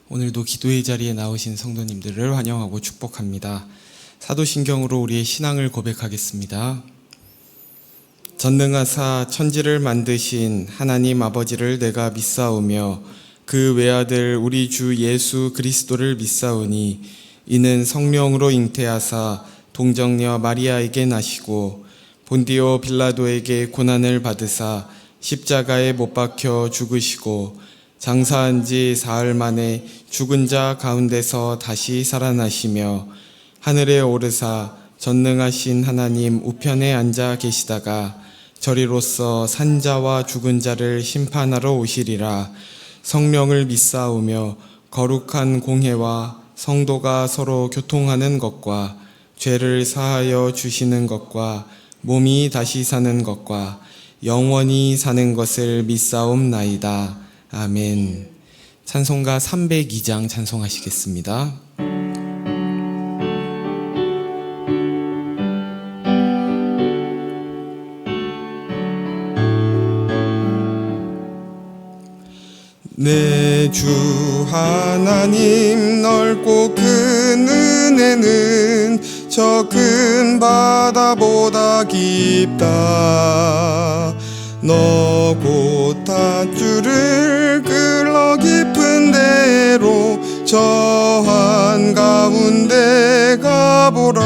오늘도 기도의 자리에 나오신 성도님들을 환영하고 축복합니다. 사도신경으로 우리의 신앙을 고백하겠습니다. 전능하사 천지를 만드신 하나님 아버지를 내가 믿사오며 그 외아들 우리 주 예수 그리스도를 믿사오니 이는 성령으로 잉태하사 동정녀 마리아에게 나시고 본디오 빌라도에게 고난을 받으사 십자가에 못 박혀 죽으시고 장사한 지 사흘 만에 죽은 자 가운데서 다시 살아나시며 하늘에 오르사 전능하신 하나님 우편에 앉아 계시다가 저리로서 산자와 죽은 자를 심판하러 오시리라. 성령을 믿사오며 거룩한 공회와 성도가 서로 교통하는 것과 죄를 사하여 주시는 것과 몸이 다시 사는 것과 영원히 사는 것을 믿사옵나이다. 아멘. 찬송가 302장 찬송하시겠습니다. 내 주 하나님 넓고 큰 은혜는 저 큰 바다보다 깊다. 너 곧 닷줄을 끌어 깊은 데로 저 한가운데 가보라.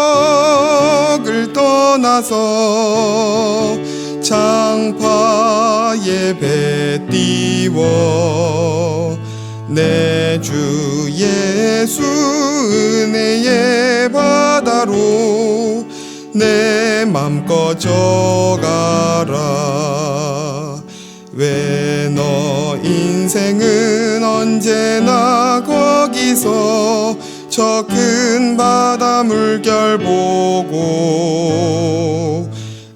언덕을 떠나서 장파에 배 띄워 내 주 예수 은혜의 바다로 내 맘 꺼져가라. 왜 너 인생은 언제나 거기서 저 큰 바다 물결 보고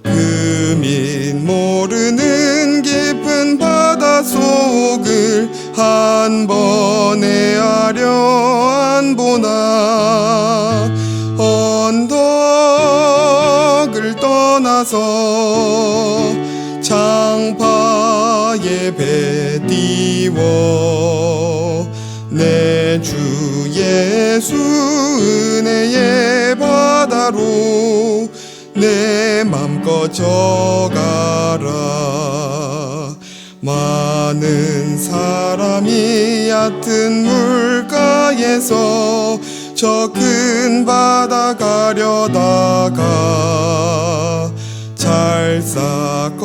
금인 모르는 깊은 바다 속을 한 번에 아려 안 보나. 언덕을 떠나서 장파에 배 띄워 내 주 예수 은혜의 바다로 내 맘 꺼져가라. 많은 사람이 얕은 물가에서 저 큰 바다 가려다가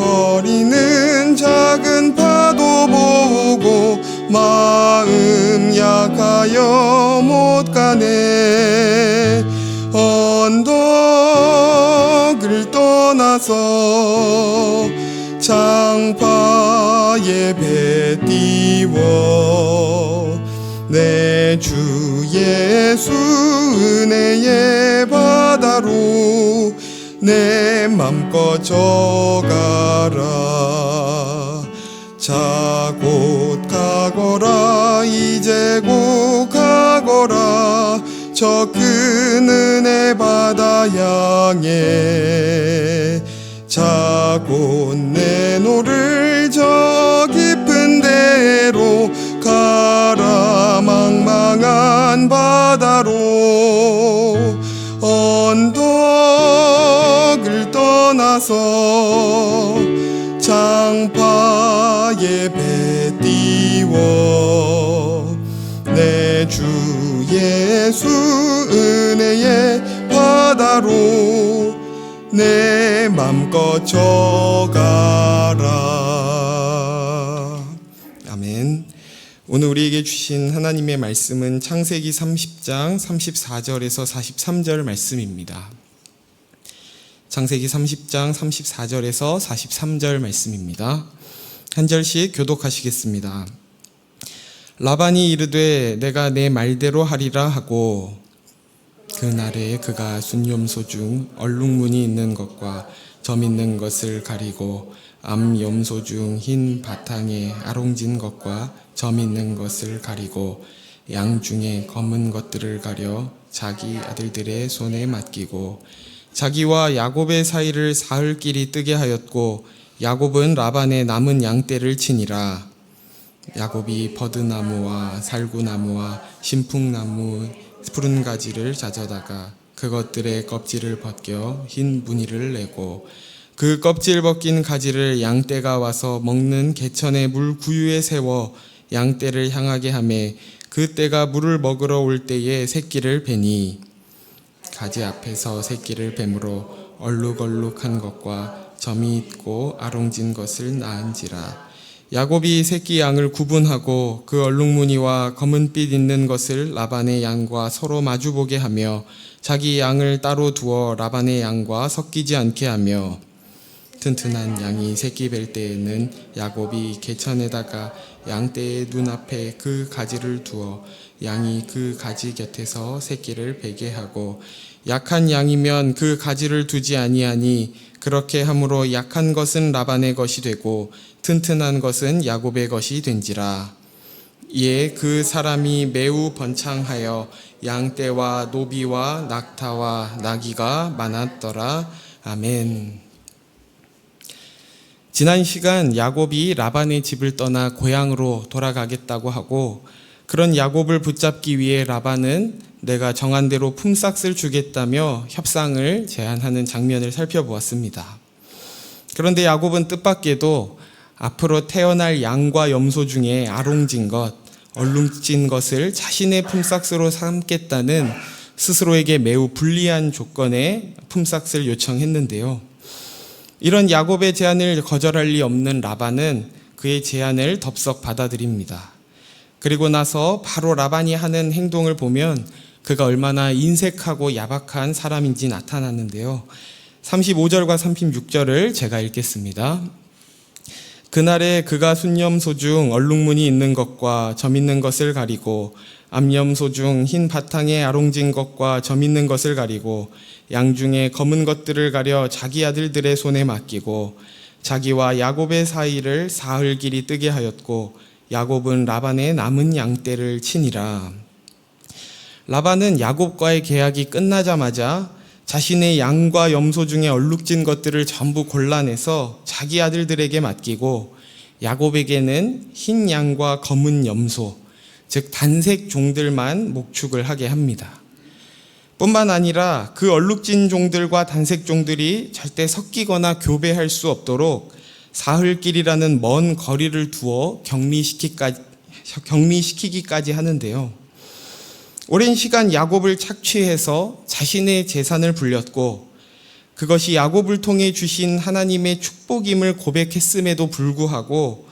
찰싹거리는 작은 파도 보고 마음 약하여 못 가네. 언덕을 떠나서 장파에 배 띄워 내 주 예수 은혜의 바다로 내 맘 꺼져가라. 자 곧 가거라. 이제 곧 가거라. 저 큰 은혜 바다 향해 자 곧 내 노를 저 깊은 데로 가라. 망망한 바다로 언덕을 떠나서 장파에 배 띄워 내 주 예수 은혜의 바다로 내 맘 꺼져가라. 아멘. 오늘 우리에게 주신 하나님의 말씀은 창세기 30장 34절에서 43절 말씀입니다. 창세기 30장 34절에서 43절 말씀입니다. 한 절씩 교독하시겠습니다. 라반이 이르되 내가 내 말대로 하리라 하고 그날에 그가 순염소 중 얼룩무늬 있는 것과 점 있는 것을 가리고 암염소 중 흰 바탕에 아롱진 것과 점 있는 것을 가리고 양 중에 검은 것들을 가려 자기 아들들의 손에 맡기고 자기와 야곱의 사이를 사흘 길이 뜨게 하였고 야곱은 라반의 남은 양떼를 치니라. 야곱이 버드나무와 살구나무와 신풍나무 푸른 가지를 가져다가 그것들의 껍질을 벗겨 흰 무늬를 내고 그 껍질 벗긴 가지를 양떼가 와서 먹는 개천의 물 구유에 세워 양떼를 향하게 하매 그 떼가 물을 먹으러 올 때에 새끼를 베니 가지 앞에서 새끼를 뱀으로 얼룩얼룩한 것과 점이 있고 아롱진 것을 낳은지라. 야곱이 새끼 양을 구분하고 그 얼룩무늬와 검은빛 있는 것을 라반의 양과 서로 마주보게 하며 자기 양을 따로 두어 라반의 양과 섞이지 않게 하며 튼튼한 양이 새끼 뵐 때에는 야곱이 개천에다가 양떼의 눈앞에 그 가지를 두어 양이 그 가지 곁에서 새끼를 베게 하고 약한 양이면 그 가지를 두지 아니하니 그렇게 함으로 약한 것은 라반의 것이 되고 튼튼한 것은 야곱의 것이 된지라. 이에 그 사람이 매우 번창하여 양떼와 노비와 낙타와 나귀가 많았더라. 아멘. 지난 시간 야곱이 라반의 집을 떠나 고향으로 돌아가겠다고 하고 그런 야곱을 붙잡기 위해 라반은 내가 정한 대로 품삯을 주겠다며 협상을 제안하는 장면을 살펴보았습니다. 그런데 야곱은 뜻밖에도 앞으로 태어날 양과 염소 중에 아롱진 것, 얼룩진 것을 자신의 품삯으로 삼겠다는 스스로에게 매우 불리한 조건의 품삯을 요청했는데요. 이런 야곱의 제안을 거절할 리 없는 라반은 그의 제안을 덥석 받아들입니다. 그리고 나서 바로 라반이 하는 행동을 보면 그가 얼마나 인색하고 야박한 사람인지 나타났는데요. 35절과 36절을 제가 읽겠습니다. 그날에 그가 순염소 중 얼룩무늬 있는 것과 점 있는 것을 가리고 암염소 중 흰 바탕에 아롱진 것과 점 있는 것을 가리고 양 중에 검은 것들을 가려 자기 아들들의 손에 맡기고 자기와 야곱의 사이를 사흘 길이 뜨게 하였고 야곱은 라반의 남은 양떼를 치니라. 라반은 야곱과의 계약이 끝나자마자 자신의 양과 염소 중에 얼룩진 것들을 전부 골라내서 자기 아들들에게 맡기고 야곱에게는 흰 양과 검은 염소, 즉 단색 종들만 목축을 하게 합니다. 뿐만 아니라 그 얼룩진 종들과 단색 종들이 절대 섞이거나 교배할 수 없도록 사흘길이라는 먼 거리를 두어 격리시키기까지 하는데요. 오랜 시간 야곱을 착취해서 자신의 재산을 불렸고 그것이 야곱을 통해 주신 하나님의 축복임을 고백했음에도 불구하고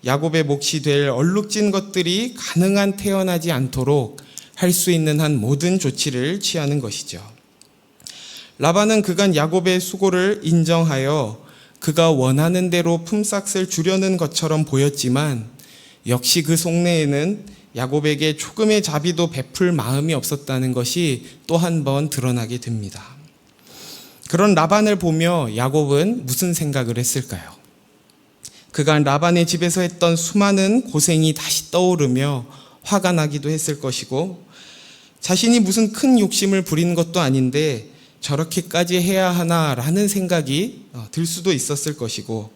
야곱의 몫이 될 얼룩진 것들이 가능한 태어나지 않도록 할 수 있는 한 모든 조치를 취하는 것이죠. 라반은 그간 야곱의 수고를 인정하여 그가 원하는 대로 품삯을 주려는 것처럼 보였지만 역시 그 속내에는 야곱에게 조금의 자비도 베풀 마음이 없었다는 것이 또 한 번 드러나게 됩니다. 그런 라반을 보며 야곱은 무슨 생각을 했을까요? 그간 라반의 집에서 했던 수많은 고생이 다시 떠오르며 화가 나기도 했을 것이고 자신이 무슨 큰 욕심을 부린 것도 아닌데 저렇게까지 해야 하나라는 생각이 들 수도 있었을 것이고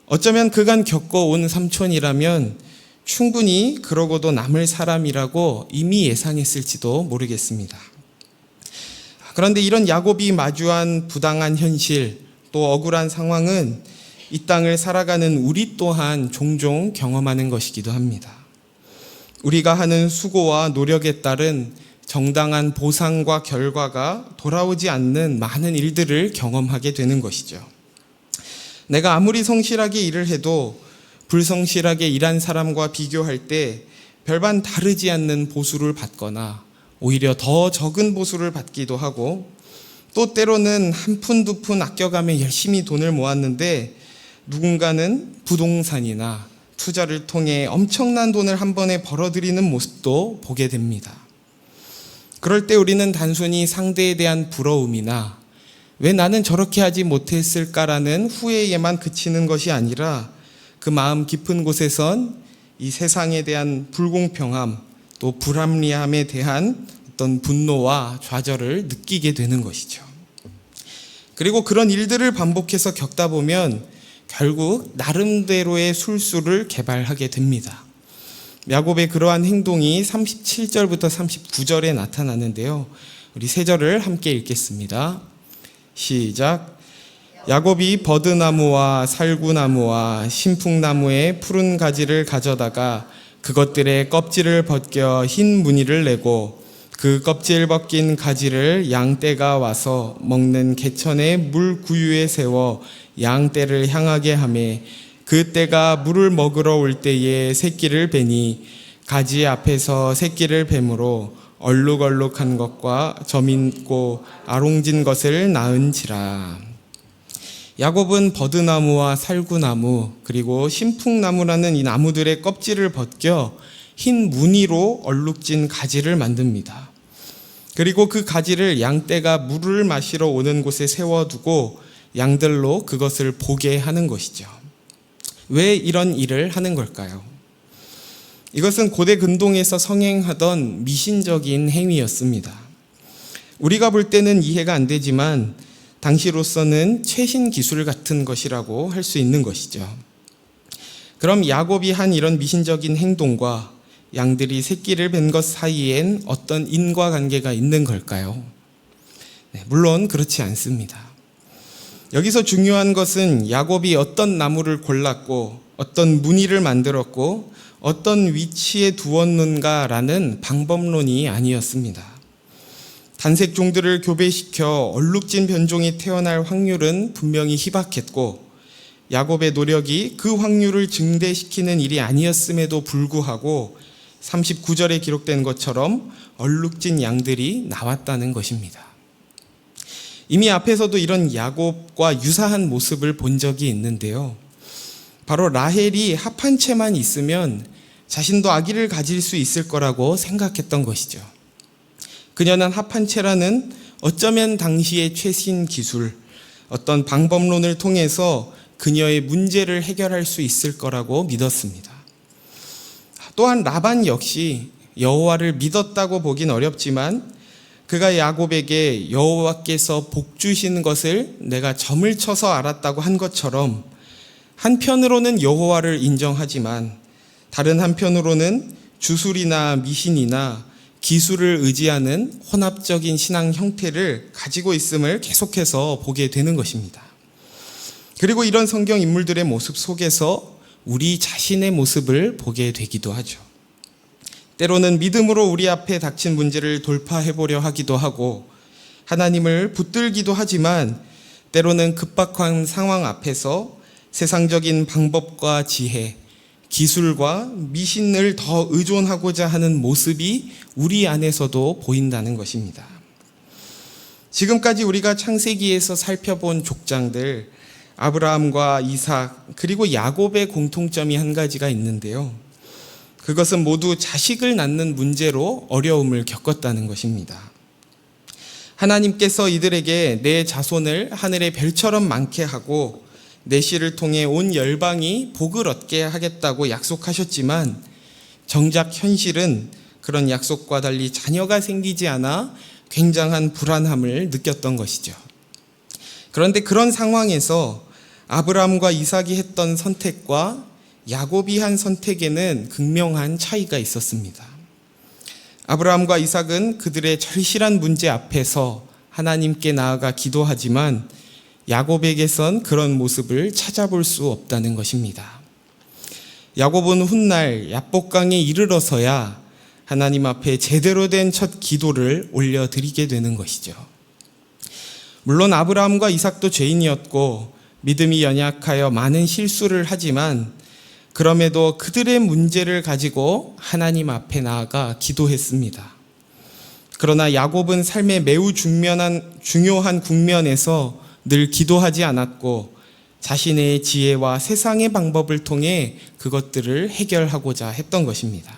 어쩌면 그간 겪어온 삼촌이라면 충분히 그러고도 남을 사람이라고 이미 예상했을지도 모르겠습니다. 그런데 이런 야곱이 마주한 부당한 현실 또 억울한 상황은 이 땅을 살아가는 우리 또한 종종 경험하는 것이기도 합니다. 우리가 하는 수고와 노력에 따른 정당한 보상과 결과가 돌아오지 않는 많은 일들을 경험하게 되는 것이죠. 내가 아무리 성실하게 일을 해도 불성실하게 일한 사람과 비교할 때 별반 다르지 않는 보수를 받거나 오히려 더 적은 보수를 받기도 하고 또 때로는 한 푼 두 푼 아껴가며 열심히 돈을 모았는데 누군가는 부동산이나 투자를 통해 엄청난 돈을 한 번에 벌어들이는 모습도 보게 됩니다. 그럴 때 우리는 단순히 상대에 대한 부러움이나 왜 나는 저렇게 하지 못했을까라는 후회에만 그치는 것이 아니라 그 마음 깊은 곳에선 이 세상에 대한 불공평함 또 불합리함에 대한 어떤 분노와 좌절을 느끼게 되는 것이죠. 그리고 그런 일들을 반복해서 겪다 보면 결국 나름대로의 술수를 개발하게 됩니다. 야곱의 그러한 행동이 37절부터 39절에 나타나는데요. 우리 세 절을 함께 읽겠습니다. 시작. 야곱이 버드나무와 살구나무와 신풍나무의 푸른 가지를 가져다가 그것들의 껍질을 벗겨 흰 무늬를 내고 그 껍질 벗긴 가지를 양떼가 와서 먹는 개천의 물 구유에 세워 양떼를 향하게 하매 그 떼가 물을 먹으러 올 때에 새끼를 베니 가지 앞에서 새끼를 뱀으로 얼룩얼룩한 것과 점있고 아롱진 것을 낳은지라. 야곱은 버드나무와 살구나무 그리고 신풍나무라는 이 나무들의 껍질을 벗겨 흰 무늬로 얼룩진 가지를 만듭니다. 그리고 그 가지를 양떼가 물을 마시러 오는 곳에 세워두고 양들로 그것을 보게 하는 것이죠. 왜 이런 일을 하는 걸까요? 이것은 고대 근동에서 성행하던 미신적인 행위였습니다. 우리가 볼 때는 이해가 안 되지만 당시로서는 최신 기술 같은 것이라고 할 수 있는 것이죠. 그럼 야곱이 한 이런 미신적인 행동과 양들이 새끼를 뵌 것 사이엔 어떤 인과관계가 있는 걸까요? 물론 그렇지 않습니다. 여기서 중요한 것은 야곱이 어떤 나무를 골랐고 어떤 무늬를 만들었고 어떤 위치에 두었는가라는 방법론이 아니었습니다. 단색 종들을 교배시켜 얼룩진 변종이 태어날 확률은 분명히 희박했고 야곱의 노력이 그 확률을 증대시키는 일이 아니었음에도 불구하고 39절에 기록된 것처럼 얼룩진 양들이 나왔다는 것입니다. 이미 앞에서도 이런 야곱과 유사한 모습을 본 적이 있는데요. 바로 라헬이 합한 채만 있으면 자신도 아기를 가질 수 있을 거라고 생각했던 것이죠. 그녀는 합한 채라는 어쩌면 당시의 최신 기술, 어떤 방법론을 통해서 그녀의 문제를 해결할 수 있을 거라고 믿었습니다. 또한 라반 역시 여호와를 믿었다고 보긴 어렵지만 그가 야곱에게 여호와께서 복 주신 것을 내가 점을 쳐서 알았다고 한 것처럼 한편으로는 여호와를 인정하지만 다른 한편으로는 주술이나 미신이나 기술을 의지하는 혼합적인 신앙 형태를 가지고 있음을 계속해서 보게 되는 것입니다. 그리고 이런 성경 인물들의 모습 속에서 우리 자신의 모습을 보게 되기도 하죠. 때로는 믿음으로 우리 앞에 닥친 문제를 돌파해 보려 하기도 하고 하나님을 붙들기도 하지만 때로는 급박한 상황 앞에서 세상적인 방법과 지혜, 기술과 미신을 더 의존하고자 하는 모습이 우리 안에서도 보인다는 것입니다. 지금까지 우리가 창세기에서 살펴본 족장들, 아브라함과 이삭 그리고 야곱의 공통점이 한 가지가 있는데요. 그것은 모두 자식을 낳는 문제로 어려움을 겪었다는 것입니다. 하나님께서 이들에게 내 자손을 하늘의 별처럼 많게 하고 내 씨를 통해 온 열방이 복을 얻게 하겠다고 약속하셨지만 정작 현실은 그런 약속과 달리 자녀가 생기지 않아 굉장한 불안함을 느꼈던 것이죠. 그런데 그런 상황에서 아브라함과 이삭이 했던 선택과 야곱이 한 선택에는 극명한 차이가 있었습니다. 아브라함과 이삭은 그들의 절실한 문제 앞에서 하나님께 나아가 기도하지만 야곱에게선 그런 모습을 찾아볼 수 없다는 것입니다. 야곱은 훗날 야복강에 이르러서야 하나님 앞에 제대로 된 첫 기도를 올려드리게 되는 것이죠. 물론 아브라함과 이삭도 죄인이었고 믿음이 연약하여 많은 실수를 하지만 그럼에도 그들의 문제를 가지고 하나님 앞에 나아가 기도했습니다. 그러나 야곱은 삶의 매우 중요한 국면에서 늘 기도하지 않았고 자신의 지혜와 세상의 방법을 통해 그것들을 해결하고자 했던 것입니다.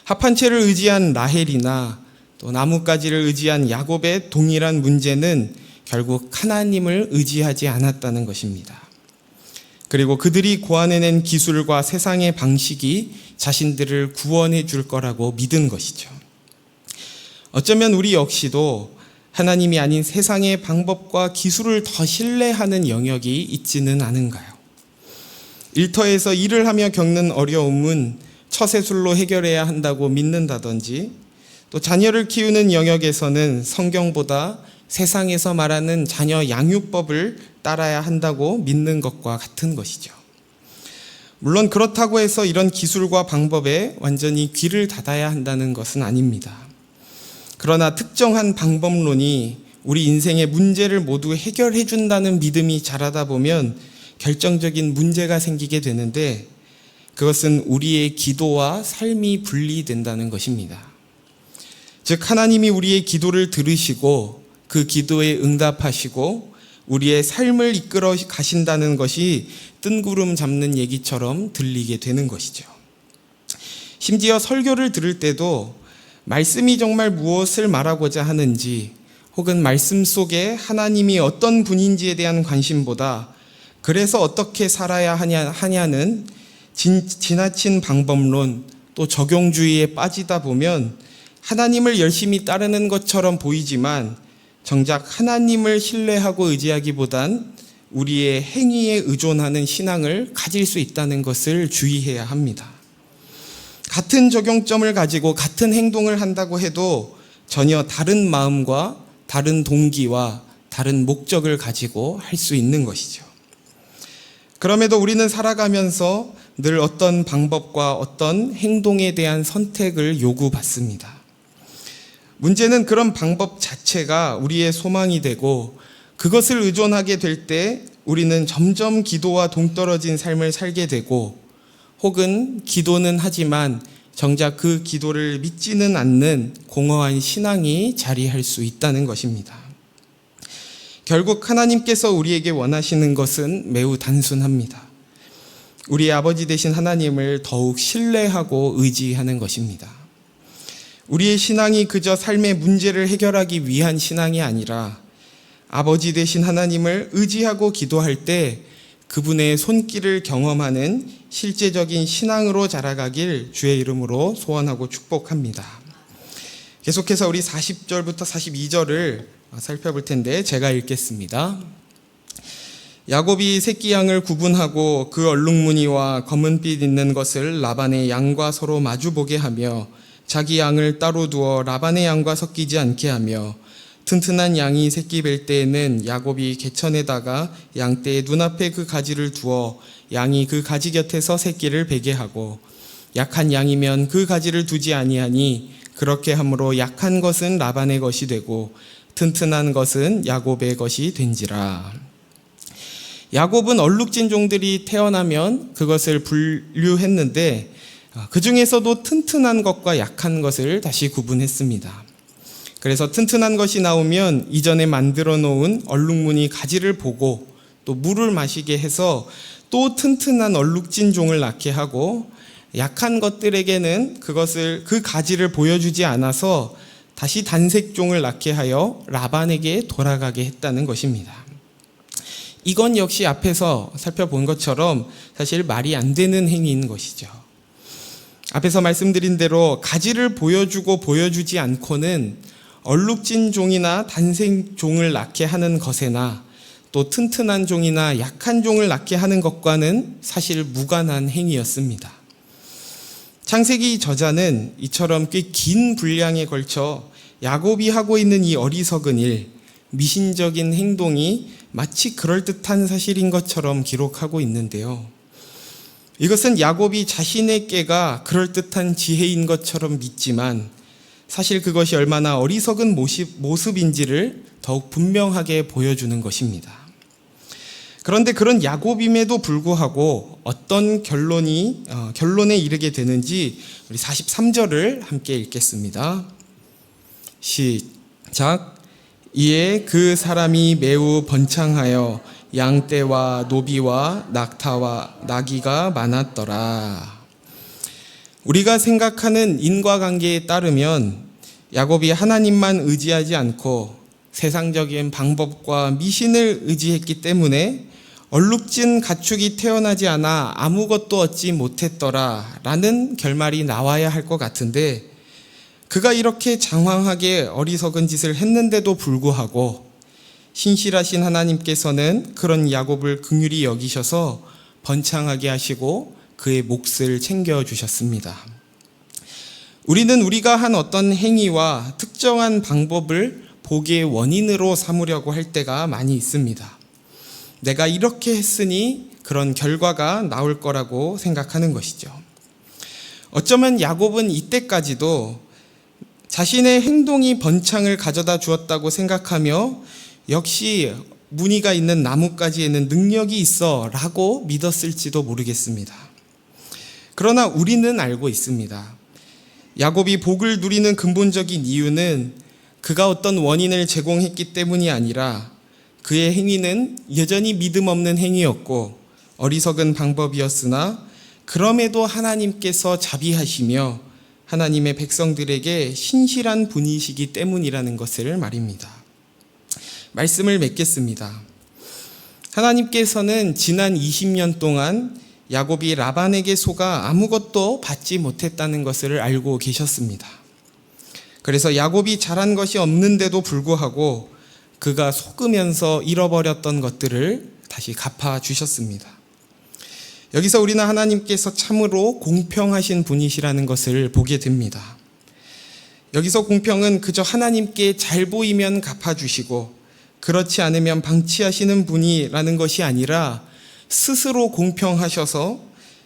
합한 채를 의지한 라헬이나 또 나뭇가지를 의지한 야곱의 동일한 문제는 결국 하나님을 의지하지 않았다는 것입니다. 그리고 그들이 고안해낸 기술과 세상의 방식이 자신들을 구원해 줄 거라고 믿은 것이죠. 어쩌면 우리 역시도 하나님이 아닌 세상의 방법과 기술을 더 신뢰하는 영역이 있지는 않은가요? 일터에서 일을 하며 겪는 어려움은 처세술로 해결해야 한다고 믿는다든지, 또 자녀를 키우는 영역에서는 성경보다 세상에서 말하는 자녀 양육법을 따라야 한다고 믿는 것과 같은 것이죠. 물론 그렇다고 해서 이런 기술과 방법에 완전히 귀를 닫아야 한다는 것은 아닙니다. 그러나 특정한 방법론이 우리 인생의 문제를 모두 해결해 준다는 믿음이 자라다 보면 결정적인 문제가 생기게 되는데, 그것은 우리의 기도와 삶이 분리된다는 것입니다. 즉, 하나님이 우리의 기도를 들으시고 그 기도에 응답하시고 우리의 삶을 이끌어 가신다는 것이 뜬구름 잡는 얘기처럼 들리게 되는 것이죠. 심지어 설교를 들을 때도 말씀이 정말 무엇을 말하고자 하는지, 혹은 말씀 속에 하나님이 어떤 분인지에 대한 관심보다 그래서 어떻게 살아야 하냐는 지나친 방법론, 또 적용주의에 빠지다 보면 하나님을 열심히 따르는 것처럼 보이지만 정작 하나님을 신뢰하고 의지하기보단 우리의 행위에 의존하는 신앙을 가질 수 있다는 것을 주의해야 합니다. 같은 적용점을 가지고 같은 행동을 한다고 해도 전혀 다른 마음과 다른 동기와 다른 목적을 가지고 할 수 있는 것이죠. 그럼에도 우리는 살아가면서 늘 어떤 방법과 어떤 행동에 대한 선택을 요구받습니다. 문제는 그런 방법 자체가 우리의 소망이 되고 그것을 의존하게 될 때 우리는 점점 기도와 동떨어진 삶을 살게 되고, 혹은 기도는 하지만 정작 그 기도를 믿지는 않는 공허한 신앙이 자리할 수 있다는 것입니다. 결국 하나님께서 우리에게 원하시는 것은 매우 단순합니다. 우리 아버지 되신 하나님을 더욱 신뢰하고 의지하는 것입니다. 우리의 신앙이 그저 삶의 문제를 해결하기 위한 신앙이 아니라 아버지 되신 하나님을 의지하고 기도할 때 그분의 손길을 경험하는 실제적인 신앙으로 자라가길 주의 이름으로 소원하고 축복합니다. 계속해서 우리 40절부터 42절을 살펴볼 텐데 제가 읽겠습니다. 야곱이 새끼 양을 구분하고 그 얼룩무늬와 검은빛 있는 것을 라반의 양과 서로 마주보게 하며 자기 양을 따로 두어 라반의 양과 섞이지 않게 하며, 튼튼한 양이 새끼 뵐 때에는 야곱이 개천에다가 양떼의 눈앞에 그 가지를 두어 양이 그 가지 곁에서 새끼를 베게 하고, 약한 양이면 그 가지를 두지 아니하니 그렇게 함으로 약한 것은 라반의 것이 되고 튼튼한 것은 야곱의 것이 된지라. 야곱은 얼룩진 종들이 태어나면 그것을 분류했는데 그 중에서도 튼튼한 것과 약한 것을 다시 구분했습니다. 그래서 튼튼한 것이 나오면 이전에 만들어 놓은 얼룩무늬 가지를 보고 또 물을 마시게 해서 또 튼튼한 얼룩진 종을 낳게 하고, 약한 것들에게는 그 가지를 보여주지 않아서 다시 단색 종을 낳게 하여 라반에게 돌아가게 했다는 것입니다. 이건 역시 앞에서 살펴본 것처럼 사실 말이 안 되는 행위인 것이죠. 앞에서 말씀드린 대로 가지를 보여주고 보여주지 않고는 얼룩진 종이나 단색 종을 낳게 하는 것에나 또 튼튼한 종이나 약한 종을 낳게 하는 것과는 사실 무관한 행위였습니다. 창세기 저자는 이처럼 꽤 긴 분량에 걸쳐 야곱이 하고 있는 이 어리석은 일, 미신적인 행동이 마치 그럴듯한 사실인 것처럼 기록하고 있는데요. 이것은 야곱이 자신의 꾀가 그럴듯한 지혜인 것처럼 믿지만 사실 그것이 얼마나 어리석은 모습인지를 더욱 분명하게 보여주는 것입니다. 그런데 그런 야곱임에도 불구하고 어떤 결론에 이르게 되는지 우리 43절을 함께 읽겠습니다. 시작. 이에 그 사람이 매우 번창하여 양떼와 노비와 낙타와 나귀가 많았더라. 우리가 생각하는 인과관계에 따르면 야곱이 하나님만 의지하지 않고 세상적인 방법과 미신을 의지했기 때문에 얼룩진 가축이 태어나지 않아 아무것도 얻지 못했더라 라는 결말이 나와야 할 것 같은데, 그가 이렇게 장황하게 어리석은 짓을 했는데도 불구하고 신실하신 하나님께서는 그런 야곱을 긍휼히 여기셔서 번창하게 하시고 그의 몫을 챙겨주셨습니다. 우리는 우리가 한 어떤 행위와 특정한 방법을 복의 원인으로 삼으려고 할 때가 많이 있습니다. 내가 이렇게 했으니 그런 결과가 나올 거라고 생각하는 것이죠. 어쩌면 야곱은 이때까지도 자신의 행동이 번창을 가져다 주었다고 생각하며 역시 무늬가 있는 나뭇가지에는 능력이 있어 라고 믿었을지도 모르겠습니다. 그러나 우리는 알고 있습니다. 야곱이 복을 누리는 근본적인 이유는 그가 어떤 원인을 제공했기 때문이 아니라 그의 행위는 여전히 믿음 없는 행위였고 어리석은 방법이었으나 그럼에도 하나님께서 자비하시며 하나님의 백성들에게 신실한 분이시기 때문이라는 것을 말입니다. 말씀을 맺겠습니다. 하나님께서는 지난 20년 동안 야곱이 라반에게 속아 아무것도 받지 못했다는 것을 알고 계셨습니다. 그래서 야곱이 잘한 것이 없는데도 불구하고 그가 속으면서 잃어버렸던 것들을 다시 갚아주셨습니다. 여기서 우리는 하나님께서 참으로 공평하신 분이시라는 것을 보게 됩니다. 여기서 공평은 그저 하나님께 잘 보이면 갚아주시고 그렇지 않으면 방치하시는 분이라는 것이 아니라 스스로 공평하셔서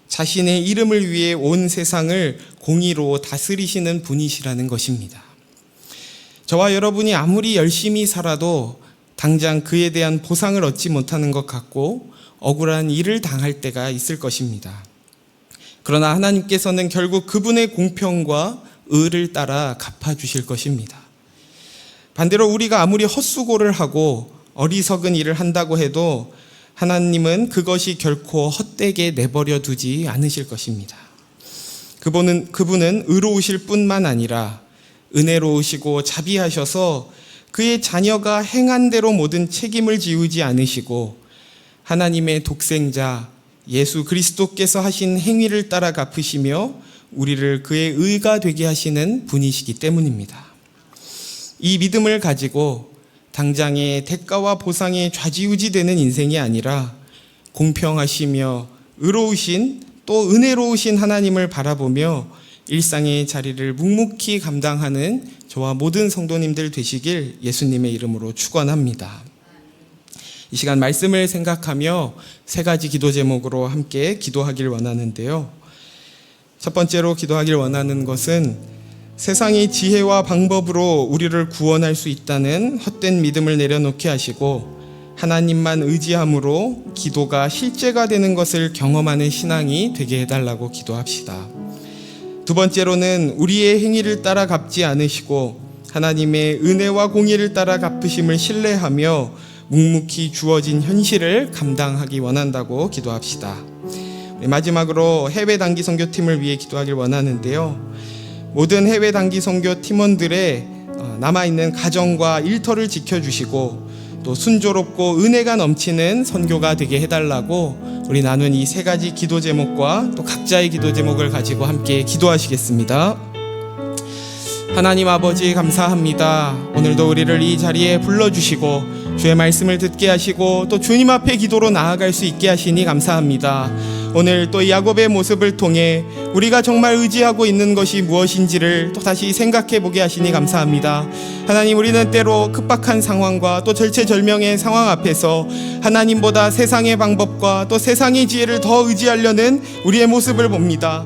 자신의 이름을 위해 온 세상을 공의로 다스리시는 분이시라는 것입니다. 저와 여러분이 아무리 열심히 살아도 당장 그에 대한 보상을 얻지 못하는 것 같고 억울한 일을 당할 때가 있을 것입니다. 그러나 하나님께서는 결국 그분의 공평과 의를 따라 갚아주실 것입니다. 반대로 우리가 아무리 헛수고를 하고 어리석은 일을 한다고 해도 하나님은 그것이 결코 헛되게 내버려 두지 않으실 것입니다. 그분은 의로우실 뿐만 아니라 은혜로우시고 자비하셔서 그의 자녀가 행한 대로 모든 책임을 지우지 않으시고 하나님의 독생자 예수 그리스도께서 하신 행위를 따라 갚으시며 우리를 그의 의가 되게 하시는 분이시기 때문입니다. 이 믿음을 가지고 당장의 대가와 보상에 좌지우지되는 인생이 아니라 공평하시며 의로우신 또 은혜로우신 하나님을 바라보며 일상의 자리를 묵묵히 감당하는 저와 모든 성도님들 되시길 예수님의 이름으로 축원합니다. 이 시간 말씀을 생각하며 세 가지 기도 제목으로 함께 기도하길 원하는데요. 첫 번째로 기도하길 원하는 것은 세상의 지혜와 방법으로 우리를 구원할 수 있다는 헛된 믿음을 내려놓게 하시고 하나님만 의지함으로 기도가 실제가 되는 것을 경험하는 신앙이 되게 해달라고 기도합시다. 두 번째로는 우리의 행위를 따라 갚지 않으시고 하나님의 은혜와 공의를 따라 갚으심을 신뢰하며 묵묵히 주어진 현실을 감당하기 원한다고 기도합시다. 마지막으로 해외 단기 선교팀을 위해 기도하길 원하는데요. 모든 해외 단기 선교 팀원들의 남아있는 가정과 일터를 지켜주시고 또 순조롭고 은혜가 넘치는 선교가 되게 해달라고 우리 나눈 이 세 가지 기도 제목과 또 각자의 기도 제목을 가지고 함께 기도하시겠습니다. 하나님 아버지 감사합니다. 오늘도 우리를 이 자리에 불러주시고 주의 말씀을 듣게 하시고 또 주님 앞에 기도로 나아갈 수 있게 하시니 감사합니다. 오늘 또 야곱의 모습을 통해 우리가 정말 의지하고 있는 것이 무엇인지를 또 다시 생각해 보게 하시니 감사합니다. 하나님, 우리는 때로 급박한 상황과 또 절체절명의 상황 앞에서 하나님보다 세상의 방법과 또 세상의 지혜를 더 의지하려는 우리의 모습을 봅니다.